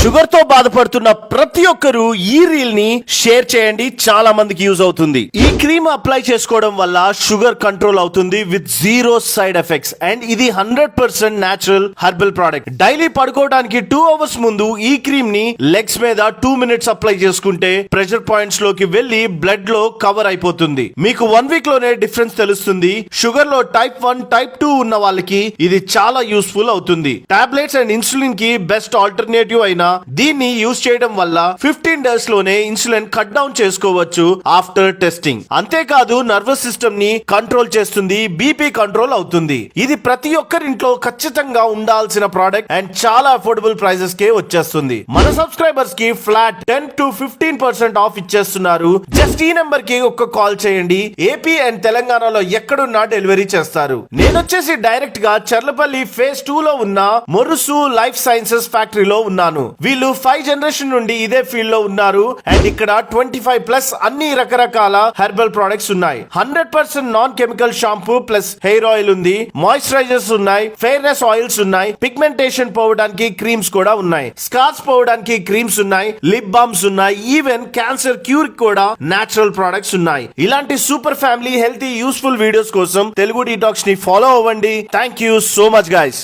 Sugar తో బాధపడుతున్న ప్రతి ఒక్కరూ ఈ రీల్ ని షేర్ చేయండి, చాలా మందికి యూజ్ అవుతుంది. ఈ క్రీమ్ అప్లై చేసుకోవడం వల్ల షుగర్ కంట్రోల్ అవుతుంది with zero side effects and ఇది 100% నేచురల్ హెర్బల్ ప్రోడక్ట్. డైలీ పడుకోవడానికి 2 అవర్స్ ముందు ఈ క్రీమ్ ని లెగ్స్ మీద 2 మినిట్స్ అప్లై చేసుకుంటే ప్రెషర్ పాయింట్స్ లోకి వెళ్లి బ్లడ్ లో కవర్ అయిపోతుంది. మీకు 1 వీక్ లోనే డిఫరెన్స్ తెలుస్తుంది. షుగర్ లో టైప్ 1 టైప్ 2 ఉన్న వాళ్ళకి ఇది చాలా యూస్ఫుల్ అవుతుంది. టాబ్లెట్స్ అండ్ ఇన్సులిన్ కి బెస్ట్ ఆల్టర్నేటివ్ అయినా దీన్ని యూజ్ చేయడం వల్ల 15 డేస్ లోనే ఇన్సులిన్ కట్ డౌన్ చేసుకోవచ్చు ఆఫ్టర్ టెస్టింగ్. అంతేకాదు నర్వస్ సిస్టమ్ ని కంట్రోల్ చేస్తుంది, బీపీ కంట్రోల్ అవుతుంది. ఇది ప్రతి ఒక్కరింట్లో ఖచ్చితంగా ఉండాల్సిన ప్రోడక్ట్ అండ్ చాలా అఫోర్డబుల్ ప్రైసెస్ కే వచ్చేస్తుంది. మన సబ్స్క్రైబర్స్ కి ఫ్లాట్ 10 to 15% ఆఫ్ ఇచ్చేస్తున్నారు. జస్ట్ ఈ నెంబర్ కి ఒక్క కాల్ చేయండి. ఏపీ అండ్ తెలంగాణలో ఎక్కడున్నా డెలివరీ చేస్తారు. నేనొచ్చేసి డైరెక్ట్ గా చర్లపల్లి ఫేజ్ 2 లో ఉన్న మొరుసు లైఫ్ సైన్సెస్ ఫ్యాక్టరీలో ఉన్నాను. వీళ్ళు 5 జనరేషన్ నుండి ఇదే ఫీల్డ్ లో ఉన్నారు అండ్ ఇక్కడ 25+ అన్ని రకరకాల హెర్బల్ ప్రొడక్ట్స్ ఉన్నాయి. 100% non chemical shampoo plus hair oil ఉంది, మాయిశ్చరైజర్స్ ఉన్నాయి, ఫెయిర్నెస్ ఆయిల్స్ ఉన్నాయి, పిగ్మెంటేషన్ పోవడానికి క్రీమ్స్ కూడా ఉన్నాయి, స్కార్స్ పోవడానికి క్రీమ్స్ ఉన్నాయి, లిప్ బామ్స్ ఉన్నాయి, ఈవెన్ క్యాన్సర్ క్యూర్ కూడా నేచురల్ ప్రొడక్ట్స్ ఉన్నాయి. ఇలాంటి super family healthy useful videos కోసం తెలుగు డీటాక్స్ ని ఫాలో అవ్వండి. Thank you so much guys.